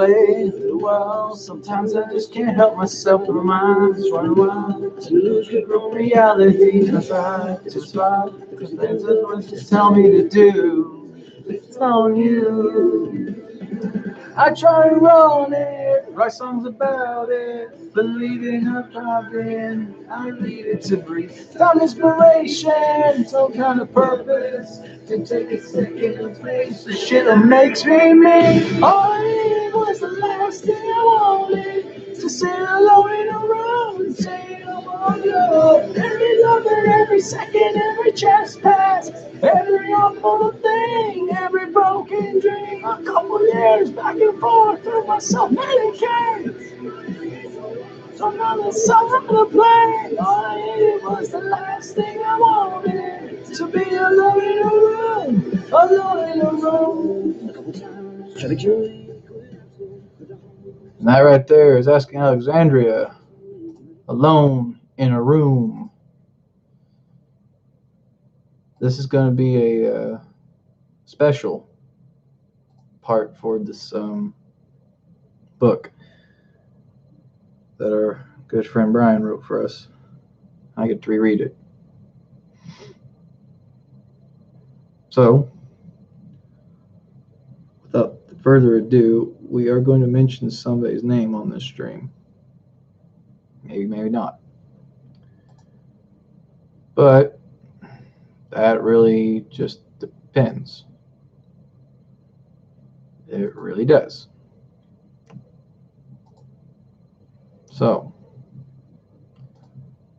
away. Well, sometimes I just can't help myself. My mind's running wild. To lose control reality. And I try to smile. Cause things are what you tell me to do. It's on you. I try to run it, write songs about it, believing a problem. I need it to breathe. Found inspiration, some kind of purpose. To take a second and face the shit that makes me. All I needed was the last thing I wanted. To sit alone in a room and say I want love. Every lover, every second, every trespass. Every awful thing, every broken dream, a couple years back and forth through myself, Medicaid. So now the songs I'm gonna play. All I needed was the last thing I wanted. To be alone in a room, alone in a room. And that right there is Asking Alexandria, Alone in a Room. This is going to be a special part for this book that our good friend Brian wrote for us. I get to reread it. So, without further ado, we are going to mention somebody's name on this stream. Maybe, maybe not. But that really just depends. It really does. So,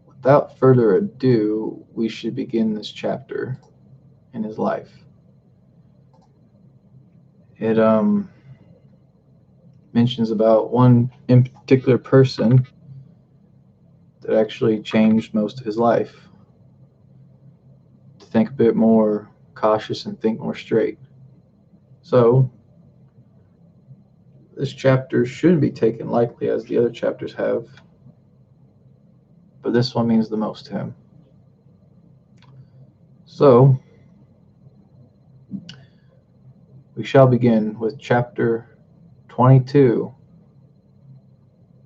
without further ado, we should begin this chapter in his life. It mentions about one in particular person that actually changed most of his life. To think a bit more cautious and think more straight. So, this chapter shouldn't be taken lightly as the other chapters have, but this one means the most to him. So, we shall begin with chapter 22,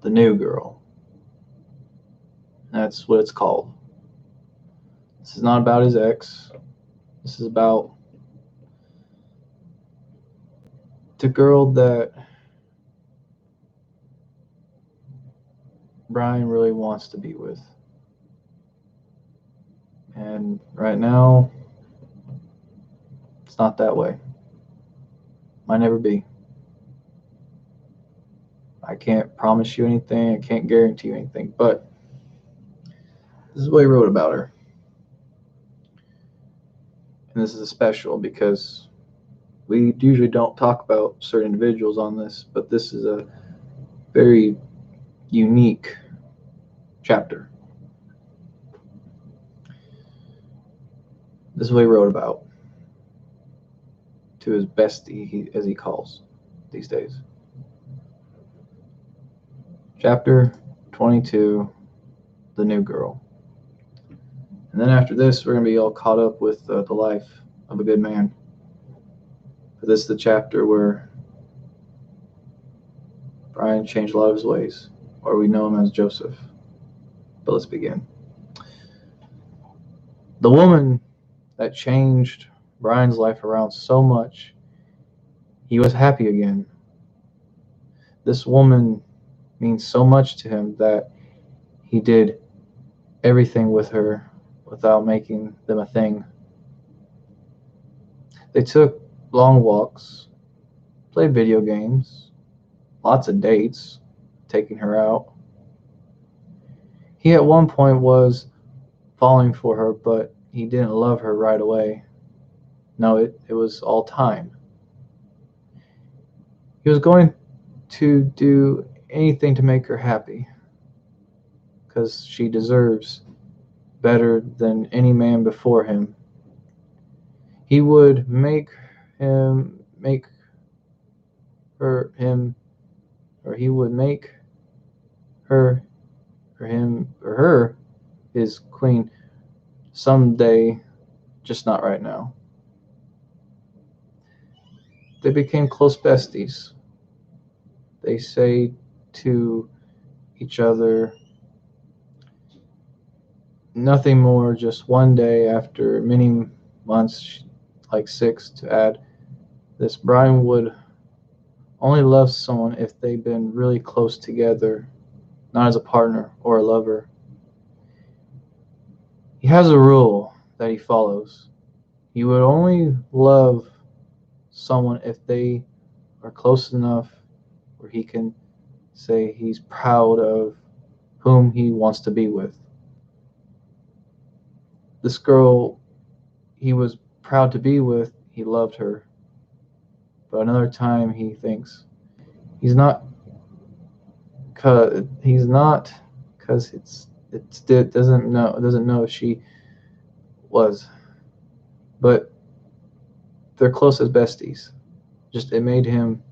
The New Girl. That's what it's called. This is not about his ex. This is about the girl that Brian really wants to be with. And right now, it's not that way. Might never be. I can't promise you anything. I can't guarantee you anything. But this is what he wrote about her. And this is a special because we usually don't talk about certain individuals on this, but this is a very unique chapter. This is what he wrote about to his bestie, as he calls these days. Chapter 22, The New Girl. And then after this, we're going to be all caught up with the life of a good man. But this is the chapter where Brian changed a lot of his ways, or we know him as Joseph. But let's begin. The woman that changed Brian's life around so much, he was happy again. This woman means so much to him that he did everything with her without making them a thing. They took long walks, played video games, lots of dates, taking her out. He at one point was falling for her, but he didn't love her right away. No, it was all time. He was going to do anything to make her happy, because she deserves better than any man before him. He would make her his queen someday, just not right now. They became close besties. They say to each other nothing more, just one day after many months, like 6 to add this. Brian would only love someone if they've been really close together, not as a partner or a lover. He has a rule that he follows. He would only love someone if they are close enough where he can say he's proud of whom he wants to be with. This girl he was proud to be with, he loved her. But another time he thinks he's not cause it doesn't know if she was, but they're close as besties. Just it made him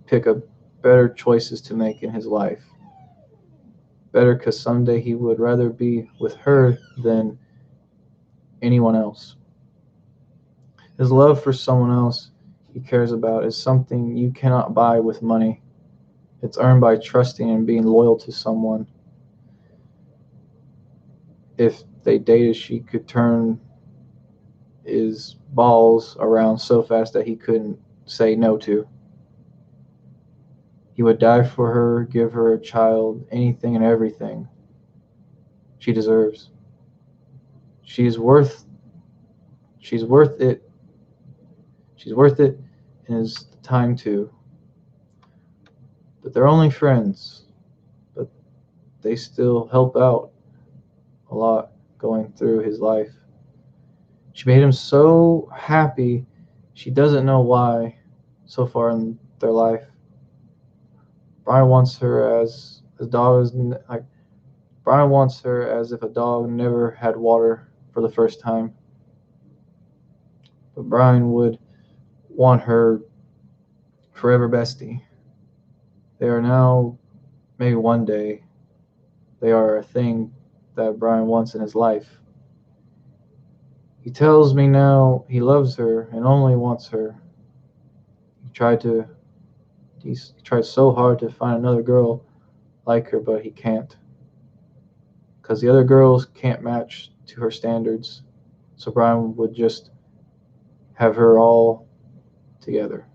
pick up better choices to make in his life. Better because someday he would rather be with her than anyone else. His love for someone else he cares about is something you cannot buy with money. It's earned by trusting and being loyal to someone. If they dated, she could turn his balls around so fast that he couldn't say no to. He would die for her, give her a child, anything and everything she deserves. She's worth it. She's worth it in his time too. But they're only friends. But they still help out a lot going through his life. She made him so happy she doesn't know why so far in their life. Brian wants her as a dog is like Brian wants her as if a dog never had water for the first time. But Brian would want her forever bestie. They are now, maybe one day, they are a thing that Brian wants in his life. He tells me now he loves her and only wants her. He tried so hard to find another girl like her, but he can't. Because the other girls can't match to her standards. So Brian would just have her all together.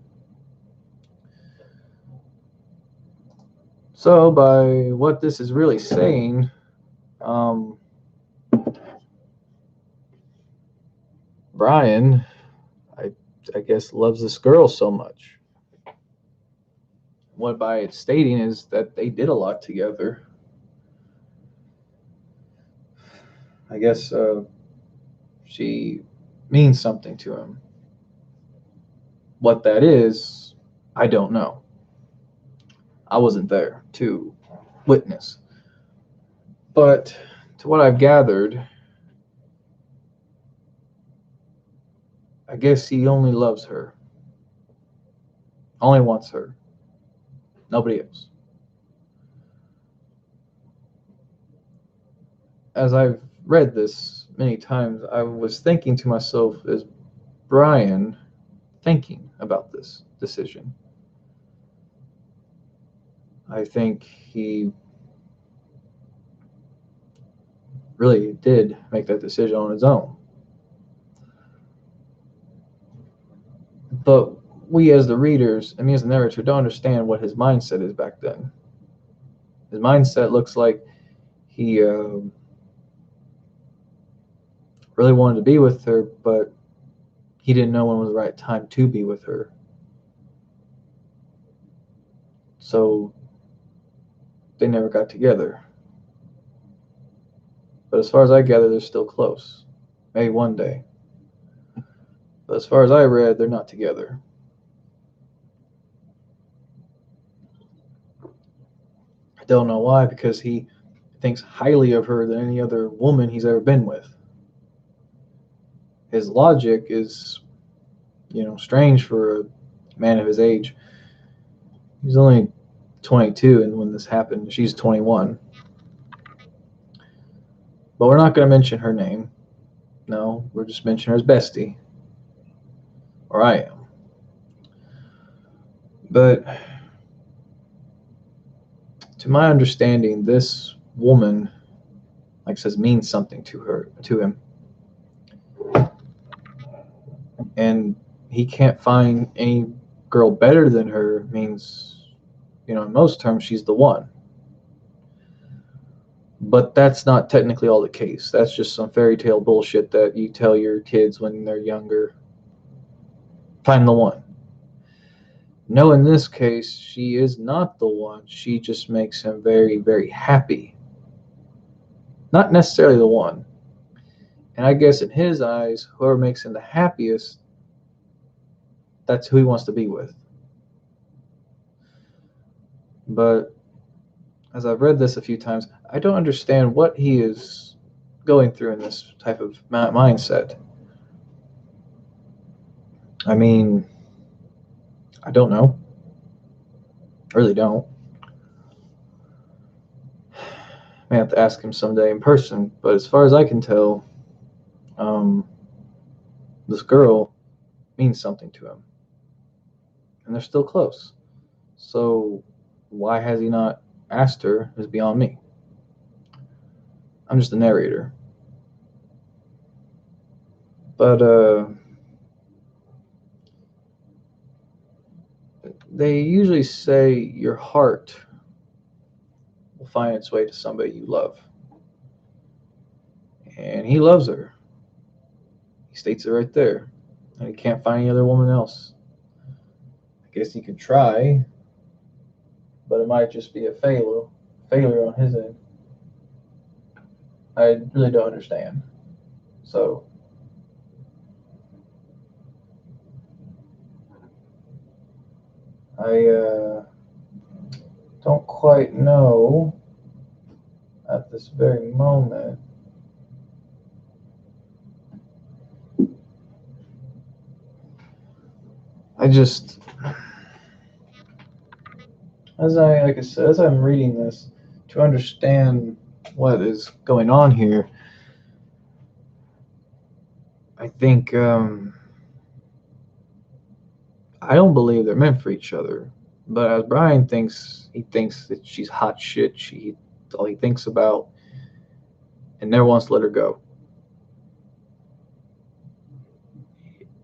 So by what this is really saying, Brian, I guess, loves this girl so much. What by it stating is that they did a lot together. I guess she means something to him. What that is, I don't know. I wasn't there to witness. But to what I've gathered, I guess he only loves her. Only wants her. Nobody else. As I've read this many times, I was thinking to myself, is Brian thinking about this decision? I think he really did make that decision on his own. But we as the readers, and me as the narrator, don't understand what his mindset is back then. His mindset looks like he really wanted to be with her, but he didn't know when was the right time to be with her. So they never got together. But as far as I gather, they're still close. Maybe one day. But as far as I read, they're not together. I don't know why, because he thinks highly of her than any other woman he's ever been with. His logic is, strange for a man of his age. He's only 22, and when this happened, she's 21. But we're not going to mention her name. No, we're just mentioning her as Bestie. Or I am. But To my understanding, this woman, like I says, means something to him, and he can't find any girl better than her. Means, in most terms, she's the one. But that's not technically all the case. That's just some fairy tale bullshit that you tell your kids when they're younger. Find the one. No, in this case, she is not the one. She just makes him very, very happy. Not necessarily the one. And I guess in his eyes, whoever makes him the happiest, that's who he wants to be with. But as I've read this a few times, I don't understand what he is going through in this type of mindset. I mean, I don't know. I really don't. May have to ask him someday in person. But as far as I can tell, this girl means something to him. And they're still close. So why has he not asked her is beyond me. I'm just the narrator. But they usually say your heart will find its way to somebody you love. And he loves her. He states it right there. And he can't find any other woman else. I guess he could try, but it might just be a failure on his end. I really don't understand. So I don't quite know at this very moment. I just, as I'm reading this, to understand what is going on here, I think I don't believe they're meant for each other. But as Brian thinks, he thinks that she's hot shit. That's all he thinks about, and never wants to let her go.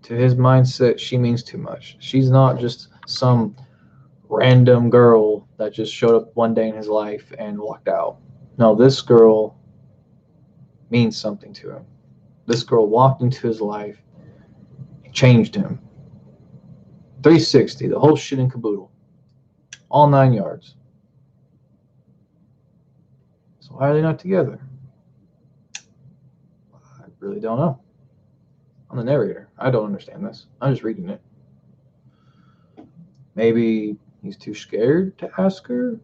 To his mindset, she means too much. She's not just some random girl that just showed up one day in his life and walked out. No, this girl means something to him. This girl walked into his life, changed him. 360, the whole shit and caboodle. All 9 yards. So why are they not together? I really don't know. I'm the narrator. I don't understand this. I'm just reading it. Maybe he's too scared to ask her.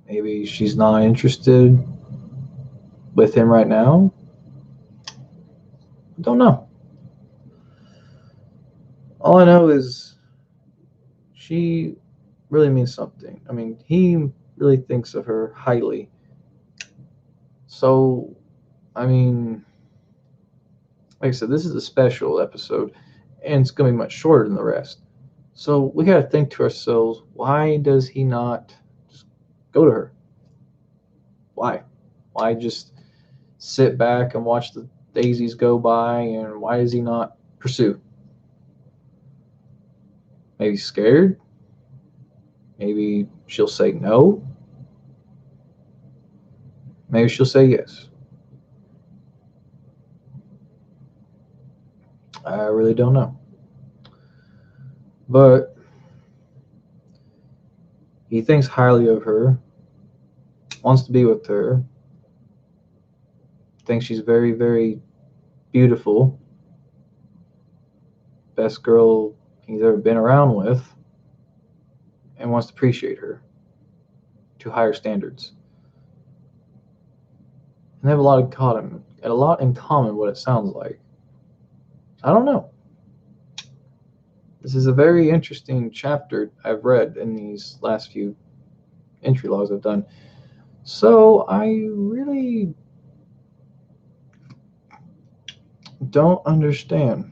Maybe she's not interested with him right now. I don't know. All I know is she really means something. I mean, he really thinks of her highly. So, I mean, like I said, this is a special episode, and it's going to be much shorter than the rest. So we got to think to ourselves, why does he not just go to her? Why? Why just sit back and watch the daisies go by, and why does he not pursue? Maybe scared? Maybe she'll say no? Maybe she'll say yes. I really don't know. But he thinks highly of her, wants to be with her, thinks she's very, very beautiful, best girl he's ever been around with, and wants to appreciate her to higher standards. And they have a lot in common, what it sounds like. I don't know. This is a very interesting chapter I've read in these last few entry logs I've done. So I really don't understand.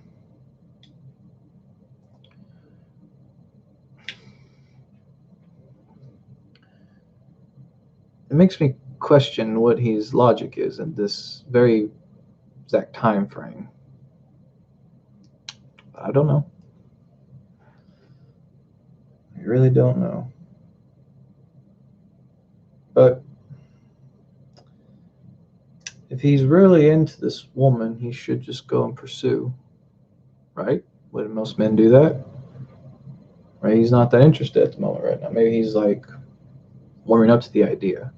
makes me question what his logic is in this very exact time frame. I don't know. I really don't know. But if he's really into this woman, he should just go and pursue, right? Would most men do that? Right? He's not that interested at the moment right now. Maybe he's like warming up to the idea.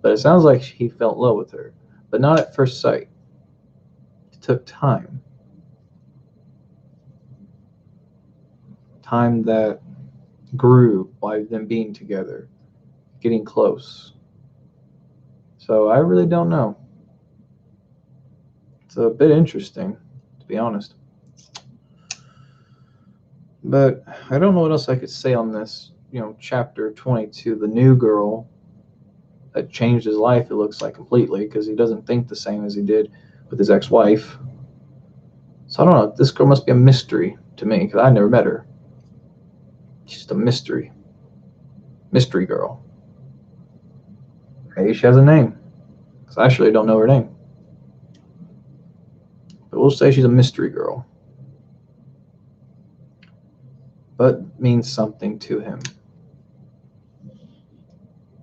But it sounds like he fell in love with her, but not at first sight. It took time. Time that grew by them being together, getting close. So I really don't know. It's a bit interesting, to be honest. But I don't know what else I could say on this, chapter 22, the new girl that changed his life, it looks like, completely, because he doesn't think the same as he did with his ex-wife. So I don't know, this girl must be a mystery to me, because I never met her. She's just a mystery. Mystery girl. Maybe she has a name, because I actually don't know her name. But we'll say she's a mystery girl. But means something to him.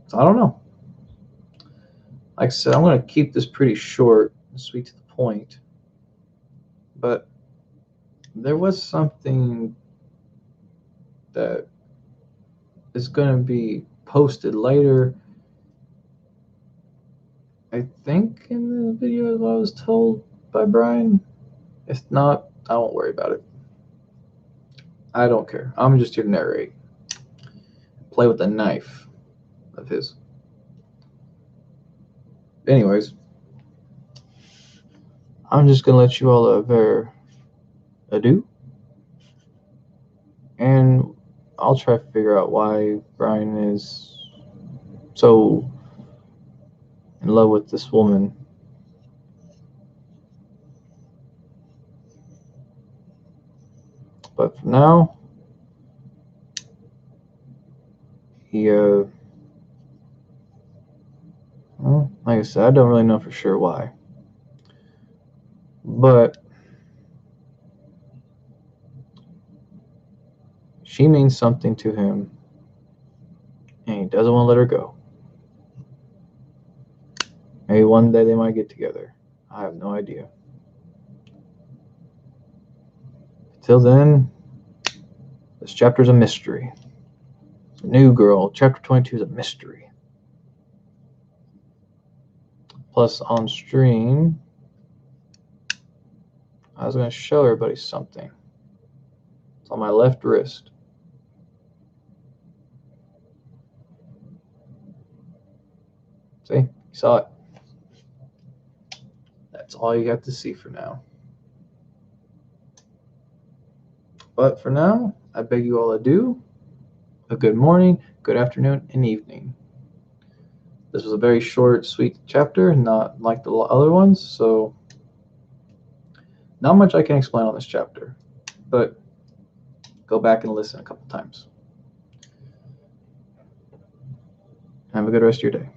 So I don't know. Like I said, I'm going to keep this pretty short and sweet to the point. But there was something that is going to be posted later. I think in the video I was told by Brian. If not, I won't worry about it. I don't care. I'm just here to narrate. Play with the knife of his. Anyways, I'm just going to let you all adieu. And I'll try to figure out why Brian is so in love with this woman. But for now, he, well, like I said, I don't really know for sure why. But she means something to him, and he doesn't want to let her go. Maybe one day they might get together. I have no idea. Till then, this chapter's a mystery. The new girl, chapter 22 is a mystery. Plus, on stream, I was going to show everybody something. It's on my left wrist. See? You saw it. That's all you have to see for now. But for now, I beg you all adieu. A good morning, good afternoon, and evening. This was a very short, sweet chapter, not like the other ones, so not much I can explain on this chapter, but go back and listen a couple times. Have a good rest of your day.